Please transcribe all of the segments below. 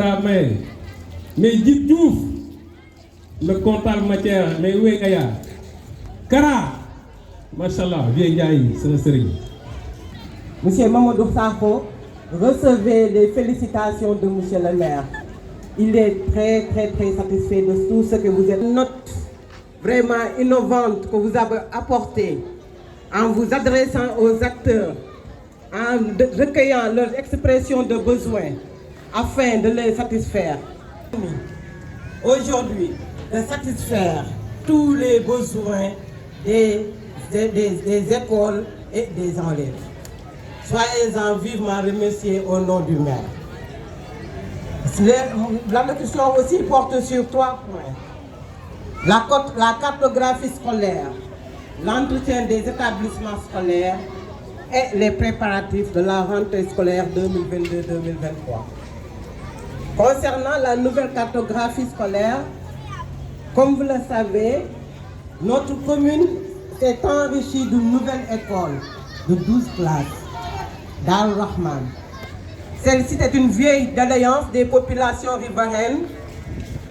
Mara May, mais Djib Diouf, le comptable matière, mais oui, Aya. Kara, Machallah, viens Ndiaye, c'est le sérieux. Monsieur Mamadou Sakho, recevez les félicitations de Monsieur le maire. Il est très satisfait de tout ce que vous êtes. Une note vraiment innovante que vous avez apportée en vous adressant aux acteurs, en recueillant leurs expressions de besoin afin de les satisfaire. Aujourd'hui, de satisfaire tous les besoins des écoles et des élèves. Soyez-en vivement remerciés au nom du maire. La question aussi porte sur 3 points. La cartographie scolaire, l'entretien des établissements scolaires et les préparatifs de la rentrée scolaire 2022-2023. Concernant la nouvelle cartographie scolaire, comme vous le savez, notre commune s'est enrichie d'une nouvelle école de 12 classes, Dar Rahman. Celle-ci est une vieille alliance des populations riveraines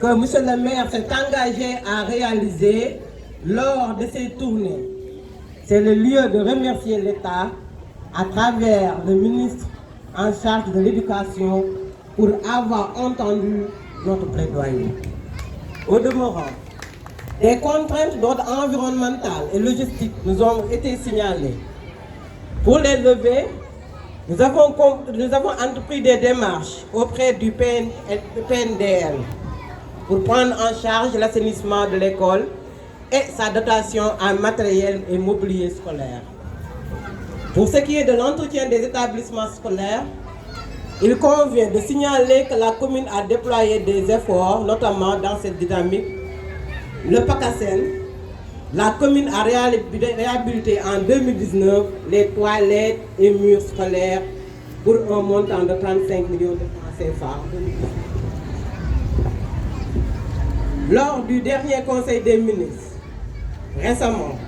que M. le maire s'est engagé à réaliser lors de ses tournées. C'est le lieu de remercier l'État à travers le ministre en charge de l'éducation pour avoir entendu notre plaidoyer. Au demeurant, des contraintes d'ordre environnemental et logistique nous ont été signalées. Pour les lever, nous avons entrepris des démarches auprès du PNDL pour prendre en charge l'assainissement de l'école et sa dotation en matériel et mobilier scolaire. Pour ce qui est de l'entretien des établissements scolaires, il convient de signaler que la commune a déployé des efforts, notamment dans cette dynamique. Le PACASEN, la commune a réhabilité en 2019 les toilettes et murs scolaires pour un montant de 35 millions de francs CFA. Lors du dernier Conseil des ministres, récemment,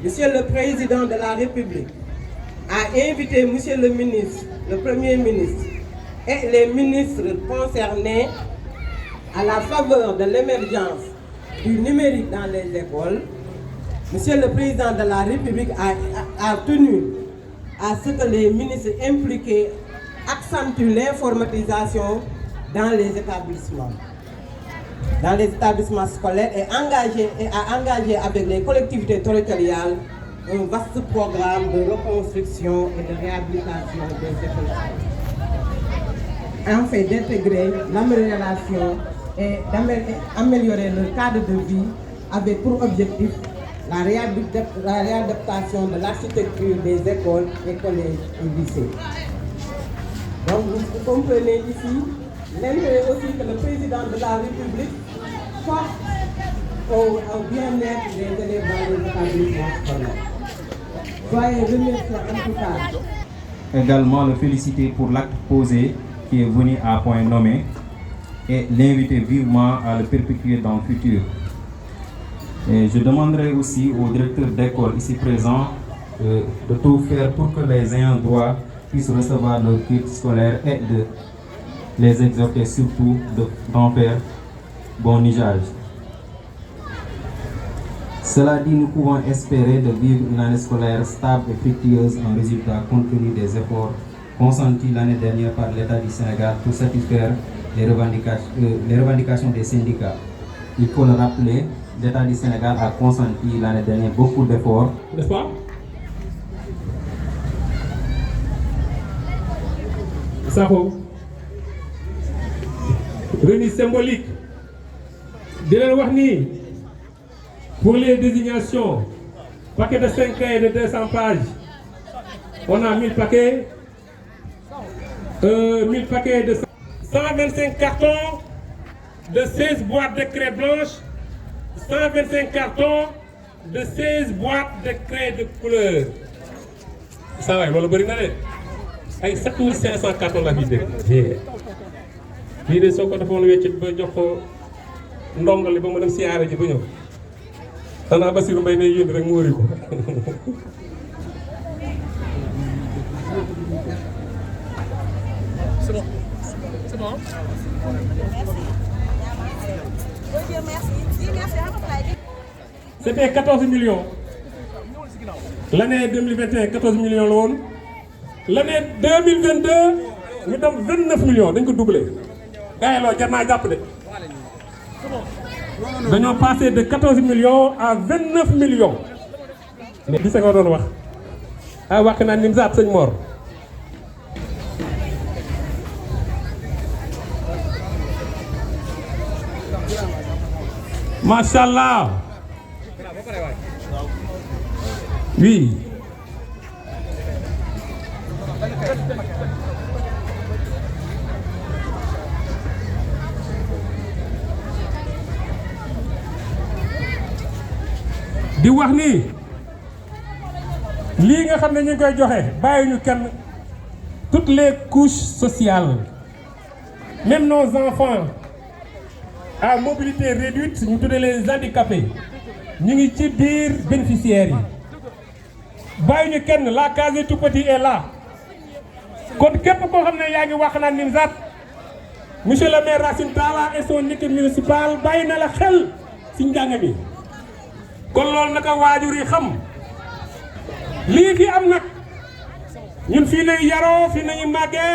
Monsieur le Président de la République a invité Monsieur le ministre, le Premier ministre et les ministres concernés à la faveur de l'émergence du numérique dans les écoles. Monsieur le Président de la République a tenu à ce que les ministres impliqués accentuent l'informatisation dans les établissements scolaires et a engagé avec les collectivités territoriales un vaste programme de reconstruction et de réhabilitation des écoles. Enfin, d'intégrer l'amélioration et d'améliorer le cadre de vie avec pour objectif la réadaptation de l'architecture des écoles, des collèges et lycées. Donc vous comprenez ici l'intérêt aussi que le président de la République porte au bien-être des élèves dans les établissements scolaires. Soyez remerciés en tout cas. Également le féliciter pour l'acte posé qui est venu à point nommé et l'inviter vivement à le perpétuer dans le futur. Et je demanderai aussi au directeur d'école ici présent de tout faire pour que les ayants droit puissent recevoir leur kit scolaire et de les exhorter surtout d'en faire bon usage. Cela dit, nous pouvons espérer de vivre une année scolaire stable et fructueuse en résultat compte tenu des efforts consentis l'année dernière par l'État du Sénégal pour satisfaire les revendications des syndicats. Il faut le rappeler, l'État du Sénégal a consenti l'année dernière beaucoup d'efforts. N'est-ce pas? Sakho, remise symbolique. Pour les désignations, paquet de 5 cahiers de 200 pages, on a 1000 paquets, 1000 paquets de 125 cartons de 16 boîtes de craie blanche, 125 cartons de 16 boîtes de craie de couleur. Ça va, il y a 7500 cartons la vie. L'idée, c'est qu'on a fait ndongali ba mu dem siyaare ji ba ñëw xanaa Bassirou Mbaye ne yéen rek mu wëri ko c'est bon C'était 14 millions. L'année 2021, 14 millions la woon. L'année 2022, ñu dem 29 millions dañ ko doublé. gars yi loolu jar naa jàpp de. dañoo passé de 14 millions à 29 millions. mais li nga doon wax. ah wax naa Nimzaat sëñ Mor. macha allah. oui. di wax ni lii nga xam ne ñu ngi koy joxe bàyyi ñu kenn toutes les couches sociales même nos enfants à mobilité réduite ñu tuddee les handicapés ñu ngi ci biir bénéficiaires yi bàyyi ñu kenn la case des tout-petits est là kon képp koo xam ne yaa ngi wax naan Nimzatt monsieur le maire Racine Talla et son équipe municipale bàyyi na la xel ci njàng mi kon loolu naka waajur yi xam lii fi am nag ñun fii lay yaroo fii nañu màggee.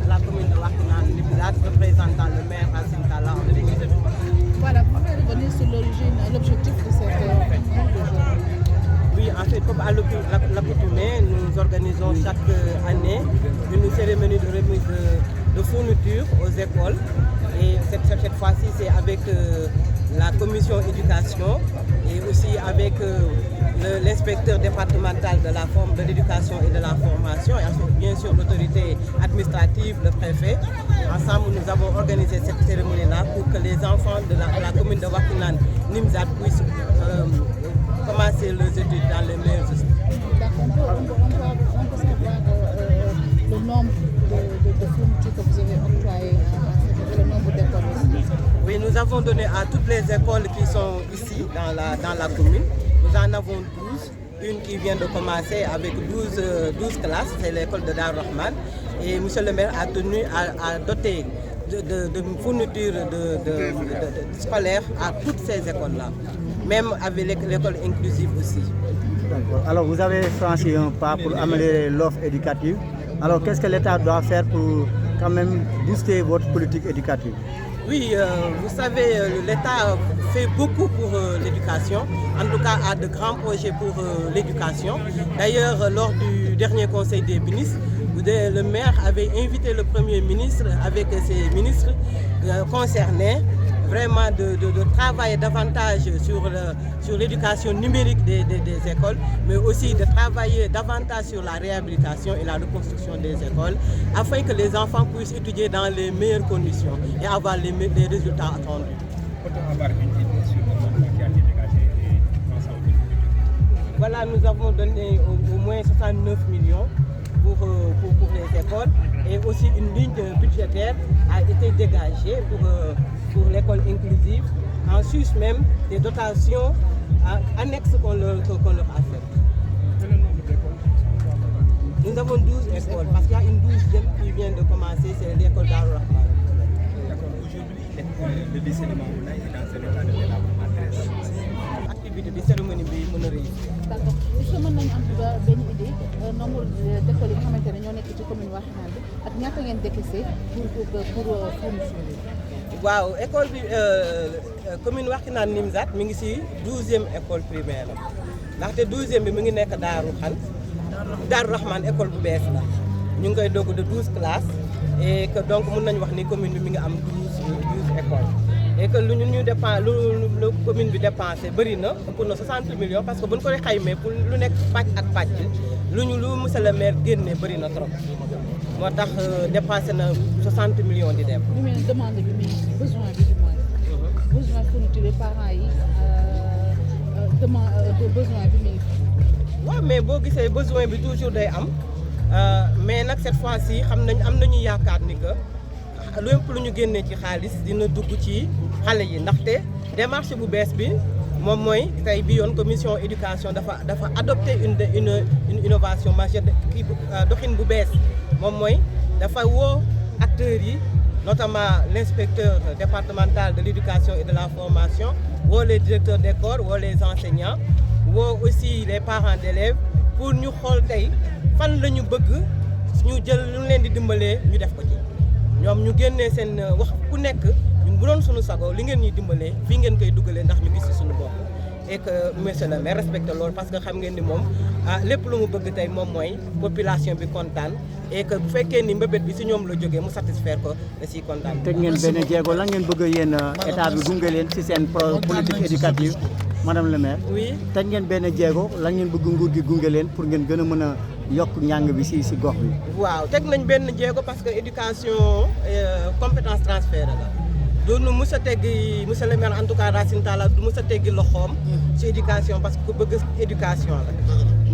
La commune de Wakhinane Nimzatt représentant le maire Racine Talla. Voilà, vous pouvez revenir sur l'origine, l'objectif de cette journée. Oui, en fait, comme à l'accoutumée, nous organisons chaque année une cérémonie de remise de fournitures aux écoles. Et cette fois-ci, c'est avec la commission éducation et aussi avec l'inspecteur départemental de l'éducation et de la formation et ensuite bien sûr l'autorité administrative, le préfet. Ensemble, nous avons organisé cette cérémonie-là pour que les enfants de la commune de Wakhinane Nimzatt puissent commencer leurs études dans les meilleures institutions. D'accord, on peut savoir le nombre de fournitures que vous avez octroyées et le nombre d'écoles aussi. Oui, nous avons donné à toutes les écoles qui sont ici dans la commune. Nous en avons 12. Une qui vient de commencer avec 12 classes, c'est l'école de Dar Rahman. Et M. le maire a tenu à doter de fournitures scolaires à toutes ces écoles-là, même avec l'école inclusive aussi. Alors vous avez franchi un pas pour améliorer l'offre éducative. Alors qu'est-ce que l'État doit faire pour quand même booster votre politique éducative? Oui, vous savez, l'État fait beaucoup pour l'éducation, en tout cas a de grands projets pour l'éducation. D'ailleurs, lors du dernier conseil des ministres, le maire avait invité le Premier ministre avec ses ministres concernés vraiment de travailler davantage sur l'éducation numérique des écoles, mais aussi de travailler davantage sur la réhabilitation et la reconstruction des écoles, afin que les enfants puissent étudier dans les meilleures conditions et avoir les résultats attendus. Voilà, nous avons donné au moins 69 millions pour les écoles et aussi une ligne budgétaire a été dégagée pour l'école inclusive. En sus même, des dotations annexes qu'on leur a faites. Quel est le nombre d'écoles? Nous avons 12 écoles parce qu'il y a une 12e qui vient de commencer, c'est l'école Dar Rahman. D'accord. Aujourd'hui, le lycée de Mamoulaye est dans un état de délabrement très difficile. Activité de cérémonie bi mën a réussir. D'accord. Est-ce que mën nañu am benn idée nombre d'écoles yi nga xamante ne ñoo nekk ci commune Wakhinane bi ak ñaata ngeen décaissé pour fourniture bi? waaw école bi commune Wakhinane Nimzatt mi ngi ci 12e école primaire la ndaxte 12e bi mi ngi nekk Daaru Rahman école bu bees la ñu ngi koy dogg de 12 classes et que donc mën nañu wax ni commune bi mi ngi am 12 écoles et que lu commune bi dépensé bëri na ëpp na 60 millions parce que buñ koy xaymee pour lu nekk pàcc ak pàcc lu monsieur le maire génne bëri na trop moo tax dépensé na 60 millions di dem. Lu mel demande bi mais besoin bi du moins. Besoin fourniture parents yi besoin bi mais. waaw mais boo gisee besoin bi toujours day am mais nag cette fois-ci am nañu yaakaar ni que lépp lu ñu génnee ci xaalis dina dugg ci xale yi ndaxte démarche bu bees bi moom mooy tey bi yoon commission éducation dafa adopté une innovation majeure kii doxin bu bees moom mooy dafa woo acteurs yi notamment l'inspecteur départemental de l'éducation et de la formation woo les directeurs d'école woo les enseignants woo aussi les parents d'élèves pour ñu xool tey fan la ñu bëgg ñu jël lu leen di dimbalee ñu def ko ci ñoom ñu génnee seen wax ku nekk ñun bu doon suñu sago li ngeen ñuy dimbalee fii ngeen koy dugalee ndax ñu gis ci suñu bopp et que monsieur le maire respecté loolu parce que xam ngeen ni moom lépp lu mu bëgg tey moom mooy population bi kontaan et que bu fekkee ni mbébét bi ci ñoom la jógee mu satisfaire ko da ciy kontaan. teg ngeen benn jéego lan ngeen bëgg yéen état bi gunge leen ci seen politique éducative madame le maire. oui teg ngeen benn jéego lan ngeen bëgg nguur gi gunge leen pour ngeen gën a mën a yokk njàng bi ci gox bi. waaw teg nañ benn jéego parce que éducation compétence transférée la. doonu mës a teggi monsieur le maire en tout cas Racine Talla du mës a teggi loxoom ci éducation parce que ku bëgg éducation la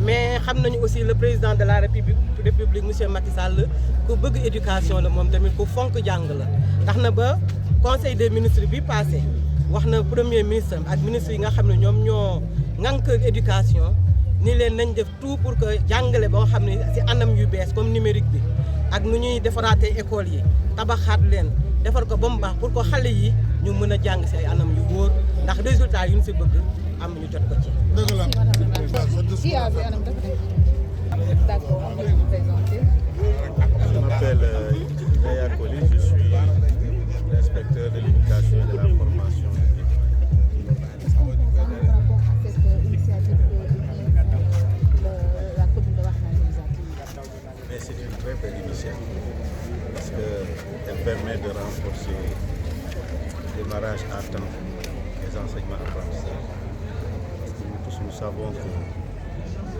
mais xam nañu aussi le président de la république monsieur Macky Sall ku bëgg éducation la moom tamit ku fonk jàng la tax na ba conseil des ministres bi passé wax na premier ministre ak ministre yi nga xam ne ñoom ñoo ŋànk éducation ni leen nañ def tout pour que jàngale ba nga xam ne ci anam yu bees comme numérique bi ak nu ñuy defaraatee école yi tabaxaat leen defar ko ba mu baax pour que xale yi ñu mën a jàng ci ay anam yu wóor ndax résultat yu ñu ci bëgg am ñu jot ko ci. Je m'appelle Yaya Koli, je suis l'inspecteur de l'éducation et de la formation. Mais c'est une très belle initiative parce qu'elle permet de renforcer le démarrage à temps des enseignements apprentissages. Nous tous nous savons que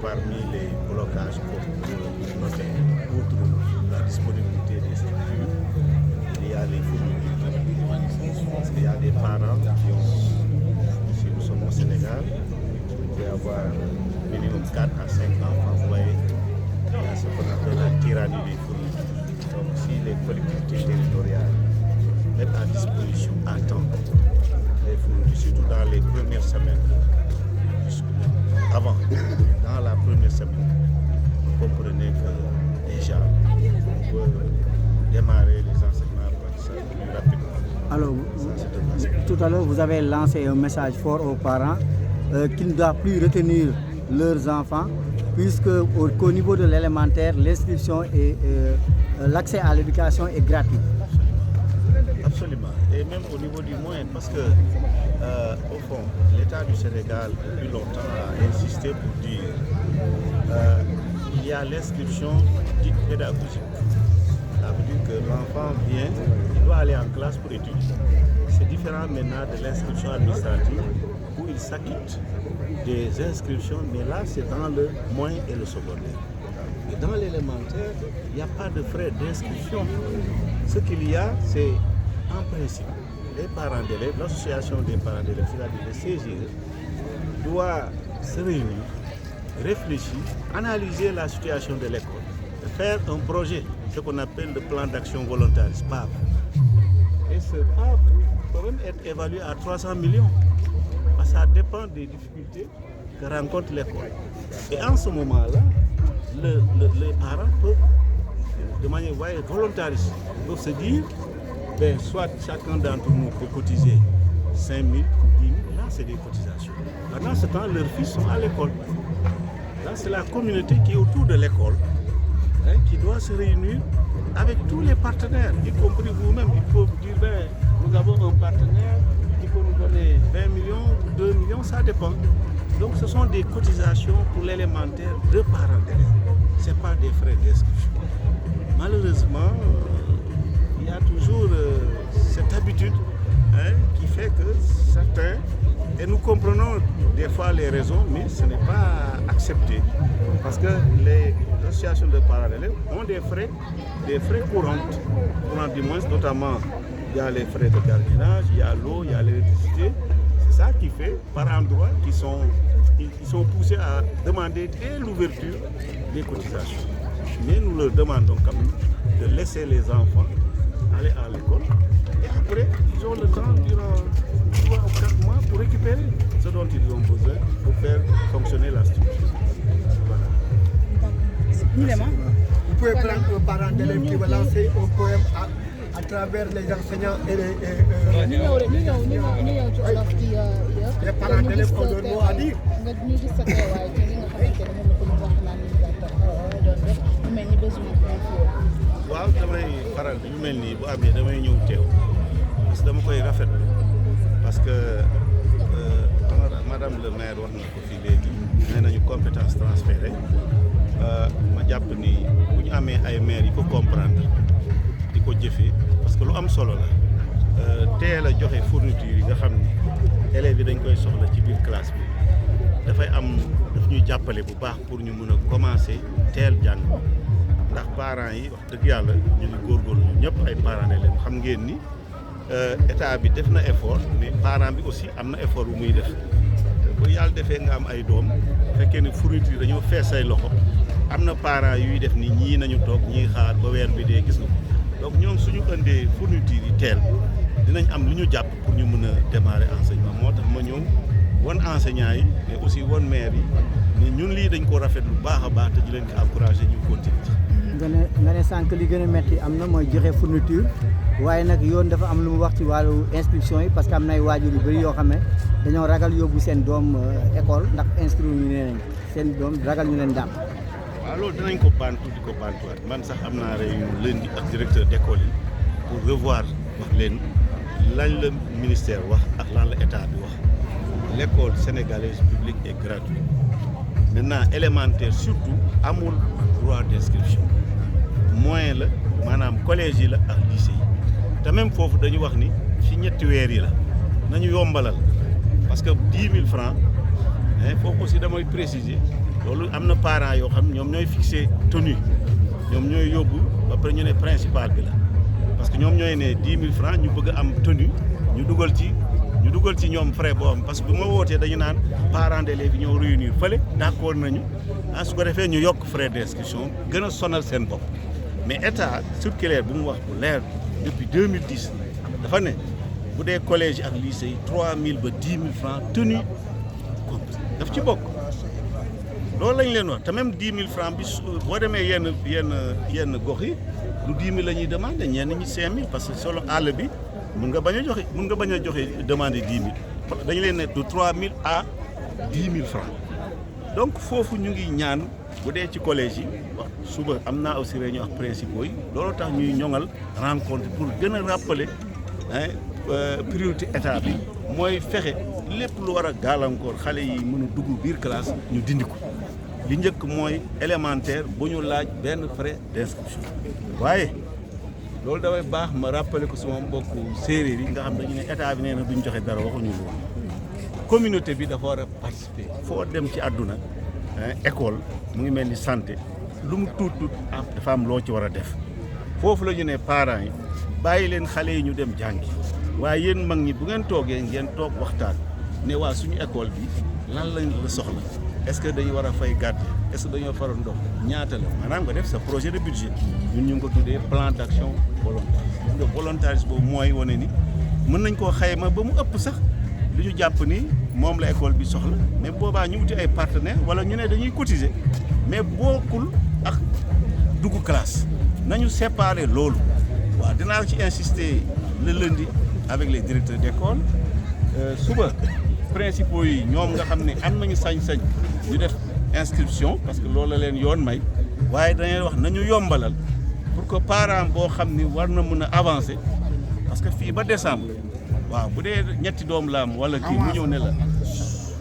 parmi les blocages qu'on peut noter, outre la disponibilité des structures, il y a les fournitures. Parce qu'il y a des parents qui ont, si nous sommes au Sénégal, il peut y avoir minimum 4 à 5 enfants. Vous voyez, il y a ce qu'on appelle la tyrannie des fournitures. Donc si les collectivités territoriales mettent à disposition à temps les fournitures, surtout dans les premières semaines, avant, dans la première semaine, vous comprenez que déjà, on peut démarrer les enseignements apprentissages plus rapidement. Alors, tout à l'heure, vous avez lancé un message fort aux parents qui ne doivent plus retenir leurs enfants, puisque au niveau de l'élémentaire, l'inscription et l'accès à l'éducation est gratuit. Absolument. Et même au niveau du moyen, parce que, au fond, l'État du Sénégal, depuis longtemps, a insisté pour dire il y a l'inscription dite pédagogique. Ça veut dire que l'enfant vient, il doit aller en classe pour étudier. C'est différent maintenant de l'inscription administrative où il s'acquitte des inscriptions, mais là c'est dans le moyen et le secondaire. Et dans l'élémentaire, il n'y a pas de frais d'inscription. Ce qu'il y a, c'est en principe, les parents d'élèves, l'association des parents d'élèves, c'est-à-dire le CGE, doit se réunir, réfléchir, analyser la situation de l'école, faire un projet, ce qu'on appelle le plan d'action volontariste, PAV. Et ce PAV peut même être évalué à 300 millions. Parce que ça dépend des difficultés que rencontre l'école. Et en ce moment-là, les parents peuvent, de manière volontariste, peuvent se dire, ben, soit chacun d'entre nous peut cotiser 5 000, 10 000, là c'est des cotisations. Pendant ce temps, leurs fils sont à l'école. Là c'est la communauté qui est autour de l'école, hein, qui doit se réunir avec tous les partenaires, y compris vous-même. Il faut vous dire, ben, nous avons un partenaire qui peut nous donner 20 millions, 2 millions, ça dépend. Donc ce sont des cotisations pour l'élémentaire de parents d'élèves. Ce n'est pas des frais d'inscription. Malheureusement, il y a toujours cette habitude, hein, qui fait que certains, et nous comprenons des fois les raisons, mais ce n'est pas accepté. Parce que les associations de parents d'élèves ont des frais courants du moins, notamment il y a les frais de gardiennage, il y a l'eau, il y a l'électricité. C'est ça qui fait, par endroits, ils sont poussés à demander dès l'ouverture des cotisations. Mais nous leur demandons quand même de laisser les enfants aller à l'école. Et après, ils ont le temps durant 3 ou 4 mois pour récupérer ce dont ils ont besoin pour faire fonctionner la structure. Voilà. Vous pouvez prendre un parent d'élève qui va lancer un poème à travers les enseignants et les parents d'élèves ont leur mot à dire. waaw damay faral yu mel nii bu amee damay ñëw teew parce que dama koy rafetlu parce que madame le maire wax na ko fii léegi nee nañu compétence transférée ma jàpp ni bu ñu amee ay maires yi ko comprendre di ko jëfee parce que lu am solo la teel a joxe fourniture yi nga xam ni élèves yi dañ koy soxla ci biir classe bi dafay am daf ñuy jàppale bu baax pour ñu mën a commencer teel jàng ndax parents yi wax dëgg yàlla ñu ngi góorgóorlu ñu ñëpp ay parents leen xam ngeen ni état bi def na effort mais parent bi aussi am na effort bu muy def bu yàlla defee nga am ay doom fekkee ne fourniture dañoo fees say loxo am na parents yuy def ni ñii nañu toog ñii xaar ba weer bi dee gis nga ko donc ñoom suñu ëndee fourniture yi teel dinañ am lu ñu jàpp pour ñu mën a démarrer enseignement moo tax ma ñëw won enseignants yi mais aussi won maire yi ni ñun lii dañ ko rafet lu baax a baax te ñu leen di encouragé ñu continuer. nga ne sànq li gën a metti am na mooy joxe fourniture waaye nag yoon dafa am lu mu wax ci wàllu inscription yi parce que am na ay waajur yu bëri yoo xam ne dañoo ragal yóbbu seen doom école ndax inscrire ñu nee nañ seen doom ragal ñu leen dàmm. waaw loolu dinañ ko bantu di ko bantuwaat man sax am naa réunion lundi ak directeur d'école yi pour revoir wax leen lañ la ministère wax ak lan la état bi wax l'école sénégalaise publique est gratuite maintenant élémentaire surtout amul droit d'inscription moyen la maanaam collège yi la ak lycée yi te même foofu dañu wax ni ci ñetti weer yi la nañu yombalal parce que 10 000 francs foofu aussi damay préciser loolu am na parents yoo xam ñoom ñooy fixé tenue ñoom ñooy yóbbu ba pare ñu ne principal bi la parce que ñoom ñooy ne 10 000 francs ñu bëgg a am tenue ñu dugal ci ñoom frais boo am parce que bu ma wootee dañu naan parents d'élèves yi ñoo réunir fële d'accord nañu su ko defee ñu yokk frais d'inscription gën a sonal seen bopp mais état circulaire bu mu wax bu leer depuis 2010 dafa ne bu dee collège yi ak lycée yi 3 000 ba 10 000 francs tenue daf ci bokk loolu lañ leen wax te même 10 000 francs bi boo demee yenn gox yi lu 10 000 la ñuy demandé ñenn ñi 5 000 parce que solo àll bi mun nga bañ a joxe demandé 10 000 dañu leen ne de 3 000 à 10 000 francs donc foofu ñu ngi ñaan bu dee ci collège yi wax suba am naa aussi réunion ak principaux yi loolu tax ñuy ñoŋal rencontre pour gën a rappeler priorité état bi mooy fexe lépp lu war a gàllankoor xale yi mën a dugg biir classe ñu dindi ko li njëkk mooy élémentaire bu ñu laaj benn frais d'inscription waaye loolu dafay baax ma rappeler ko sama mbokku séeréer yi nga xam dañu ne état bi nee na duñ joxe dara waxuñu loolu communauté bi dafa war a participer foo dem ci àdduna école mu ngi mel ni santé lu mu tuut dafa am loo ci war a def foofu la ñu ne parents yi bàyyi leen xale yi ñu dem jàngi waaye yéen mag ñi bu ngeen toogee ngeen toog waxtaan ne waa suñu école bi lan lañ la soxla est-ce que dañu war a fay gardien est-ce que dañoo faral ndox ñaata la maanaam nga def sa projet de budget ñun ñu ngi ko tuddee plan d'action volontariste nga volontariste boobu mooy wane ni mën nañ koo xayma ba mu ëpp sax lu ñu jàpp ni moom la école bi soxla mais boobaa ñu wuti ay partenaires wala ñu ne dañuy cotiser mais bokkul ak dugg classe nañu séparer loolu waaw dinaa ci insister le lundi avec les directeurs d'école suba principaux yi ñoom nga xam ne am nañu sañ-sañ ñu def inscription parce que loolu la leen yoon may waaye dañuy wax nañu yombalal pour que parent boo xam ni war na mën a avancer parce que fii ba décembre waaw bu dee ñetti doom la am wala kii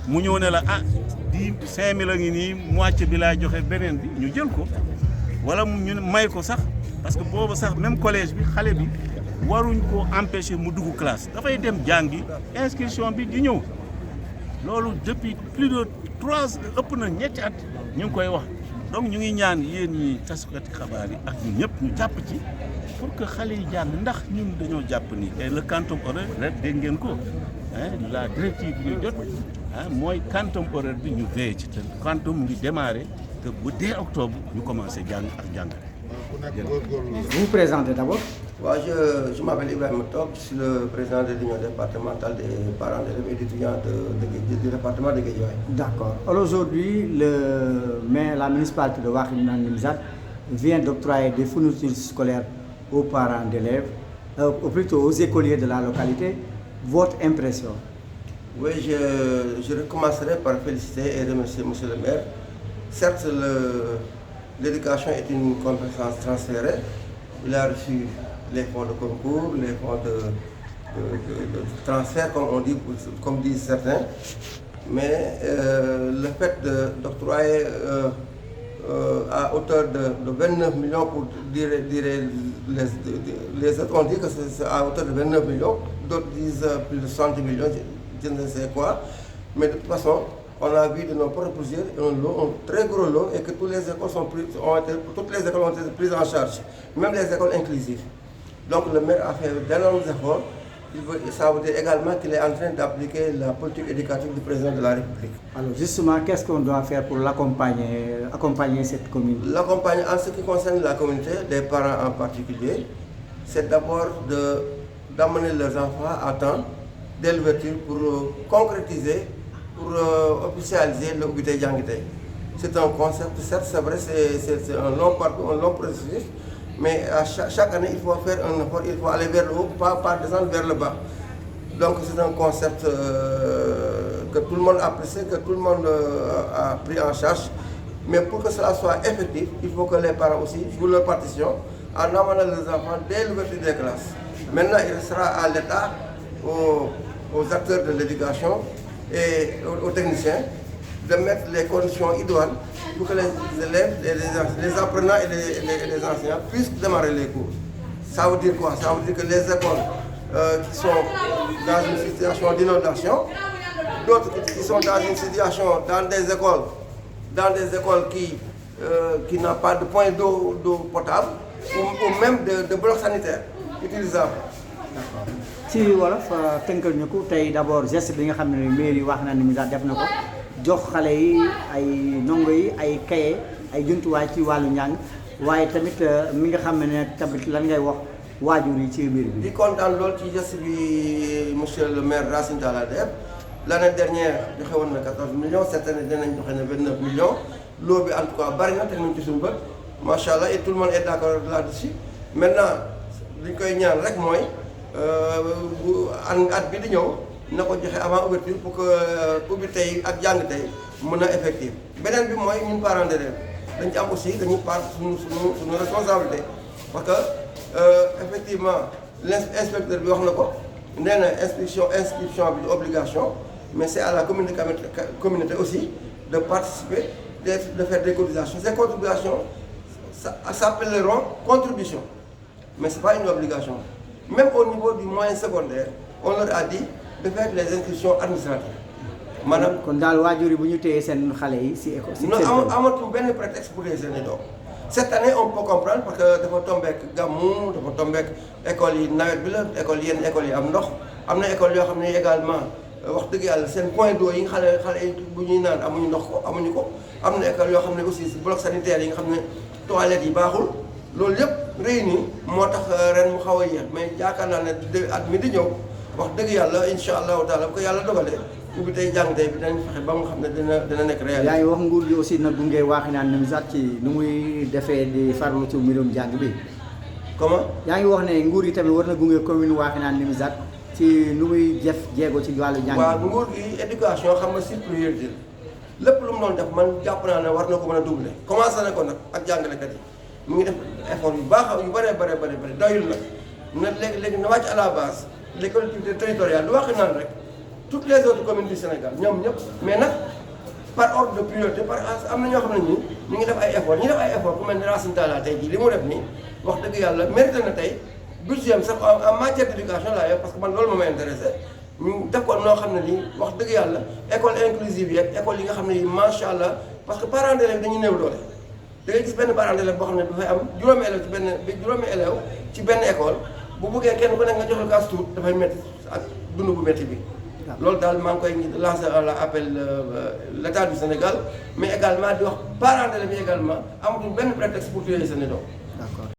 mu ñëw ne la ah di 5000 a ngi nii moitié bi laa joxe beneen bi ñu jël ko wala ñu may ko sax parce que boobu sax même collège bi xale bi waruñ ko empêcher mu dugg classe dafay dem jàngi inscription bi di ñëw loolu depuis plus de 3 ëpp na ñetti at ñu ngi koy wax donc ñu ngi ñaan yéen ñi tasukati xabaar yi ak ñun ñëpp ñu jàpp ci pour que xale yi jàng ndax ñun dañoo jàpp ni et le quantum horaire rek dégg ngeen ko la directive bi ñu jot mooy quantum horaire bi ñu veillé ci te quantum mu ngi démarré que bu dee octobre ñu commencé jàng ak jàngale Vous vous présentez d'abord. Je m'appelle Ibrahim Top, je suis le président de l'Union départementale des parents d'élèves et d'étudiants du département de Guédiawaye. D'accord. Alors aujourd'hui, la municipalité de Wakhinane Nimzatt vient d'octroyer des fournitures scolaires aux parents d'élèves, ou plutôt aux écoliers de la localité. Votre impression? Oui, je recommencerai par féliciter et remercier M. le maire. Certes, l'éducation est une compétence transférée. Il a reçu les fonds de concours, les fonds de transfert, comme disent certains. Mais le fait d'octroyer à hauteur de 29 millions pour dire les autres, on dit que c'est à hauteur de 29 millions, d'autres disent plus de 60 millions, je ne sais quoi. Mais de toute façon, on a vu de nos propres yeux un très gros lot et que toutes les écoles ont été prises en charge, même les écoles inclusives. Donc le maire a fait d'énormes efforts. Ça veut dire également qu'il est en train d'appliquer la politique éducative du président de la République. Alors justement, qu'est-ce qu'on doit faire pour accompagner cette commune? L'accompagner en ce qui concerne la communauté, les parents en particulier, c'est d'abord d'amener leurs enfants à temps dès l'ouverture pour concrétiser, pour officialiser le Ubité Djangité. C'est un concept, certes c'est vrai, c'est un long parcours, un long processus, mais à chaque année il faut faire un effort, il faut aller vers le haut, pas descendre vers le bas. Donc c'est un concept que tout le monde apprécie, que tout le monde a pris en charge. Mais pour que cela soit effectif, il faut que les parents aussi jouent leur partition en amenant les enfants dès l'ouverture des classes. Maintenant, il restera à l'État, aux acteurs de l'éducation et aux techniciens de mettre les conditions idoines pour que les élèves, les apprenants et les enseignants puissent démarrer les cours. Ça veut dire quoi? Ça veut dire que les écoles qui sont dans une situation d'inondation, d'autres qui sont dans une situation, dans des écoles qui n'ont pas de point d'eau potable ou même de blocs sanitaires utilisables. D'accord. Si wolof tënkal ñu ko tey d'abord geste bi nga xam ne mairie Wakhinane Nimzatt def na ko jox xale yi ay ndongo yi ay kaye ay jumtuwaay ci wàllu njàng waaye tamit mi nga xam ne tamit lan ngay wax waajur yi ci mbir bi. di kontaan lool ci geste bi monsieur le maire Racine Talla def l'année dernière joxe woon na 14 millions cette année dinañ joxe na 29 millions loo bi en tout cas bari na teg nañ ci suñu bët macha allah et tout le monde est d'accord là-dessus. Maintenant li ñu koy ñaan rek mooy at bi di ñëw na ko joxe avant ouverture pour que ubbi tey ak jàng tey mën a effectif. beneen bi mooy ñun parents d'élèves dañ ci am aussi dañuy part suñu responsabilité parce que effectivement l'inspecteur bi wax na ko nee na inscription bi di obligation mais c'est à la communauté aussi de participer de faire des cotisations. Ces contributions s'appelleront contributions mais c'est pas une obligation. Même au niveau du moyen secondaire, on leur a dit de faire les inscriptions administratives. Madame, kon daal waajur yi bu ñu téye seen xale yi si école. non amatul benn prétexte pour téye seen i doom. Cette année on peut comprendre parce que dafa tombé ak gàmmu dafa tombé ak école yi nawet bi la yenn école yi am ndox am na école yoo xam ne également wax dëgg yàlla seen point d'eau yi nga xale yi bu ñuy naan amuñu ndox ko amuñu ko am na école yoo xam ne aussi bloc sanitaire yi nga xam ne toilettes yi baaxul. loolu yëpp réuni moo tax ren mu xaw a yéex mais yaakaar naa ne at mi di ñëw wax dëgg yàlla incha allahu taala bu ko yàlla dogalee ubbi tey jàng tey bi dinañ fexe ba nga xam ne dina nekk réalité. yaa ngi wax nguur gi aussi na gunge Wakhinane Nimzatt ci nu muy defee di farlu ci mbirum jàng bi. comment. yaa ngi wax ne nguur gi tamit war na gunge commune Wakhinane Nimzatt ci nu muy def jéego ci wàllu jàng bi. waaw nguur gi éducation xam nga si priorité lépp lu mu doon def man jàpp naa ne war na ko mën a doubler commencé na ko nag ak jàngalekat yi. mu ngi def effort yu baax yu bëree bëri doyul nag léegi na wàcc à la base les collectivités territoriales lu Wakhinane rek toutes les autres communes du Sénégal ñoom ñëpp mais nag par ordre de priorité am na ñoo xam ne ñu ngi def ay effort ku mel ni Racine Talla tey jii li mu def nii wax dëgg yàlla mérité na tey budget am sax en matière d'éducation laa yor parce que man loolu moo ma intéressé ñu def ko noo xam ne nii wax dëgg yàlla école inclusive yi ak école yi nga xam ne yi macha allah parce que parents d'élèves dañuy néew doole. da ngay gis benn parent d'élève boo xam ne dafay am juróomi élève ci benn école bu buggee kenn ku nekk nga jox la kaas tuut dafay métti ak dund bu métti bi. loolu daal maa ngi koy lancer appel l'État du Sénégal mais également di wax parents d'élèves yi également amatuñ benn prétexte pour tuer seen i doom. D'accord.